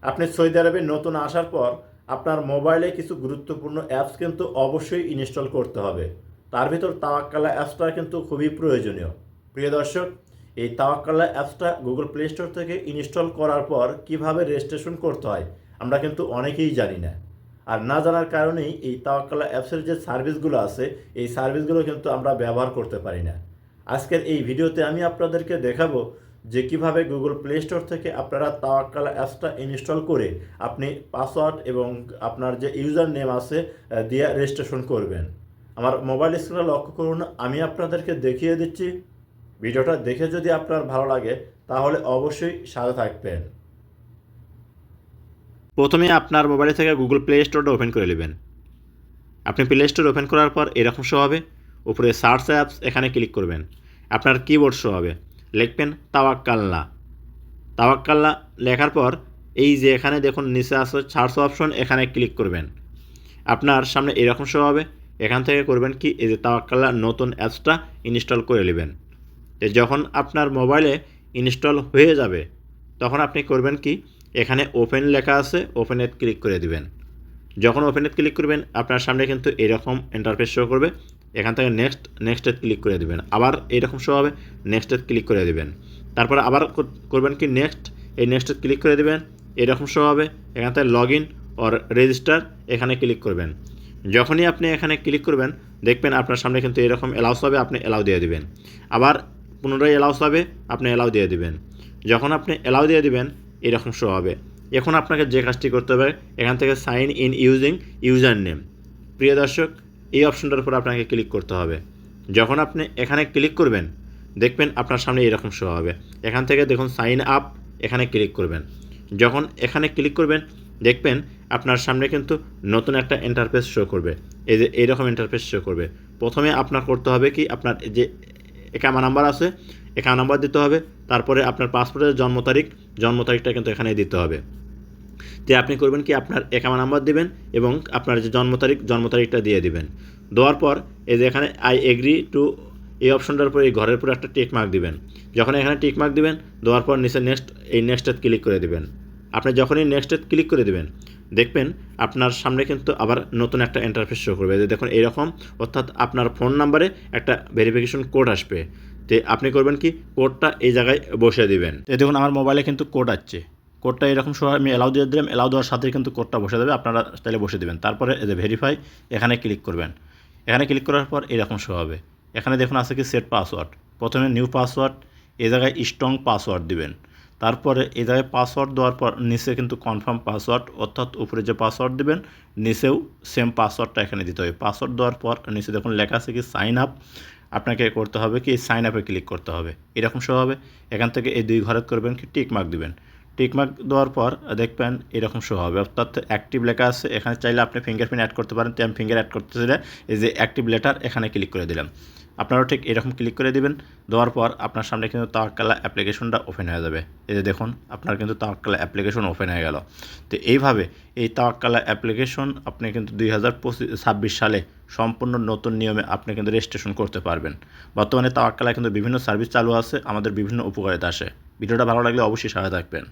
আপনি সৌদি আরবে নতুন আসার পর আপনার মোবাইলে কিছু গুরুত্বপূর্ণ অ্যাপস কিন্তু অবশ্যই ইনস্টল করতে হবে। তার ভিতর তাওয়াক্কালা অ্যাপসটা কিন্তু খুবই প্রয়োজনীয়। প্রিয় দর্শক, এই তাওয়াক্কালা অ্যাপসটা গুগল প্লে স্টোর থেকে ইনস্টল করার পর কিভাবে রেজিস্ট্রেশন করতে হয় আমরা কিন্তু অনেকেই জানি না। আর না জানার কারণেই এই তাওয়াক্কালা অ্যাপসের যে সার্ভিসগুলো আছে এই সার্ভিসগুলো কিন্তু আমরা ব্যবহার করতে পারি না। আজকের এই ভিডিওতে আমি আপনাদেরকে দেখাবো যে কিভাবে গুগল প্লে স্টোর থেকে আপনারা তাওয়াক্কালা অ্যাপসটা ইনস্টল করে আপনি পাসওয়ার্ড এবং আপনার যে ইউজার নেম আছে দিয়ে রেজিস্ট্রেশন করবেন। আমার মোবাইল স্ক্রিনে লক্ষ্য করুন, আমি আপনাদেরকে দেখিয়ে দিচ্ছি। ভিডিওটা দেখে যদি আপনার ভালো লাগে তাহলে অবশ্যই সাথে থাকবেন। প্রথমে আপনার মোবাইল থেকে গুগল প্লে স্টোরটা ওপেন করে নেবেন। আপনি প্লে স্টোর ওপেন করার পর এরকম শো হবে, উপরে সার্চ অ্যাপস এখানে ক্লিক করবেন। আপনার কিবোর্ড শো হবে, লিখবেন তাওয়াক্কালনা। তাওয়াক্কালনা লেখার পর এই যে এখানে দেখুন নিচে আছে সার্চ অপশন, এখানে ক্লিক করবেন। আপনার সামনে এরকম শো হবে, এখান থেকে করবেন কি এই যে তাওয়াক্কালনা নতুন অ্যাপসটা ইনস্টল করে নেবেন। যখন আপনার মোবাইলে ইনস্টল হয়ে যাবে তখন আপনি করবেন কি এখানে ওপেন লেখা আছে, ওপেনে ক্লিক করে দিবেন। যখন ওপেনে ক্লিক করবেন আপনার সামনে কিন্তু এরকম ইন্টারফেস শো করবে। এখান থেকে নেক্সটে ক্লিক করে দিবেন। আবার এরকম শো হবে, নেক্সটে ক্লিক করে দিবেন। তারপর আবার করবেন কি এই নেক্সটে ক্লিক করে দিবেন। এরকম শো হবে, এখান থেকে লগ ইন অর রেজিস্টার এখানে ক্লিক করবেন। যখনই আপনি এখানে ক্লিক করবেন দেখবেন আপনার সামনে কিন্তু এরকম অ্যালাউস হবে, আপনি অ্যালাউ দিয়ে দিবেন। আবার পুনরায় অ্যালাউস হবে, আপনি অ্যালাউ দিয়ে দিবেন। যখন আপনি অ্যালাউ দিয়ে দিবেন এরকম শো হবে। এখন আপনাকে যে কাজটি করতে হবে এখান থেকে sign in using username. প্রিয় দর্শক, এই অপশনটার উপর আপনাকে ক্লিক করতে হবে। যখন আপনি এখানে ক্লিক করবেন দেখবেন আপনার সামনে এরকম শো হবে। এখান থেকে দেখুন সাইন আপ, এখানে ক্লিক করবেন। যখন এখানে ক্লিক করবেন দেখবেন আপনার সামনে কিন্তু নতুন একটা ইন্টারফেস শো করবে। এই যে এইরকম ইন্টারফেস শো করবে। প্রথমে আপনার করতে হবে কি আপনার যে একামা নাম্বার আছে একামা নাম্বার দিতে হবে। তারপরে আপনার পাসপোর্টের জন্ম তারিখটা কিন্তু এখানে দিতে হবে। যে আপনি করবেন কি আপনার একামা নাম্বার দিবেন এবং আপনার যে জন্ম তারিখটা দিয়ে দিবেন। দেওয়ার পর এই যে এখানে আই এগ্রি টু এই অপশনটার উপর এই ঘরের উপর একটা টিক মার্ক দিবেন। যখন এখানে টিক মার্ক দিবেন দেওয়ার পর নিচে নেক্সটে ক্লিক করে দিবেন। আপনি যখনই নেক্সটে ক্লিক করে দিবেন দেখবেন আপনার সামনে কিন্তু আবার নতুন একটা ইন্টারফেস শো করবে। যে দেখুন এরকম, অর্থাৎ আপনার ফোন নাম্বারে একটা ভেরিফিকেশন কোড আসবে। তো আপনি করবেন কি কোডটা এই জায়গায় বসে দিবেন। এই দেখুন আমার মোবাইলে কিন্তু কোড আসছে। কোডটা এরকম সময় আমি অ্যালাউ দিয়ে দিলাম, অ্যালাউ দেওয়ার সাথে কিন্তু কোডটা বসে দেবে, আপনারা তাহলে বসে দেবেন। তারপরে এই যে ভেরিফাই এখানে ক্লিক করবেন। এখানে ক্লিক করার পর এরকম শো হবে। এখানে দেখুন আছে কি সেট পাসওয়ার্ড। প্রথমে নিউ পাসওয়ার্ড, এই জায়গায় স্ট্রং পাসওয়ার্ড দিবেন। তারপরে এই জায়গায় পাসওয়ার্ড দেওয়ার পর নিচে কিন্তু কনফার্ম পাসওয়ার্ড, অর্থাৎ উপরে যে পাসওয়ার্ড দেবেন নিচেও সেম পাসওয়ার্ডটা এখানে দিতে হবে। পাসওয়ার্ড দেওয়ার পর নিচে দেখুন লেখা আছে কি সাইন আপ, আপনাকে করতে হবে কি সাইন আপে ক্লিক করতে হবে। এরকম শো হবে। এখান থেকে এই দুই ঘরে করবেন কি টিক মার্ক দিবেন। টিক মার্ক দেওয়ার পর দেখবেন এরকম শো হবে, অর্থাৎ অ্যাক্টিভ লেখা আছে। এখানে চাইলে আপনি ফিঙ্গারপ্রিন্ট অ্যাড করতে পারেন। তো আমি ফিঙ্গার অ্যাড করতে চাইলে এই যে অ্যাক্টিভ লেটার এখানে ক্লিক করে দিলাম। আপনারাও ঠিক এরকম ক্লিক করে দিবেন। দেওয়ার পর আপনার সামনে কিন্তু তাওয়াক্কালা অ্যাপ্লিকেশনটা ওপেন হয়ে যাবে। এই যে দেখুন আপনার কিন্তু তাওয়াক্কালা অ্যাপ্লিকেশন ওপেন হয়ে গেল। তো এইভাবে এই তাওয়াক্কালা অ্যাপ্লিকেশন আপনি কিন্তু 2026 সালে সম্পূর্ণ নতুন নিয়মে আপনি কিন্তু রেজিস্ট্রেশন করতে পারবেন। বর্তমানে তাওয়াক্কালায় কিন্তু বিভিন্ন সার্ভিস চালু আছে, আমাদের বিভিন্ন উপকারিতা আসে। ভিডিওটা ভালো লাগলে অবশ্যই সাথে থাকবেন।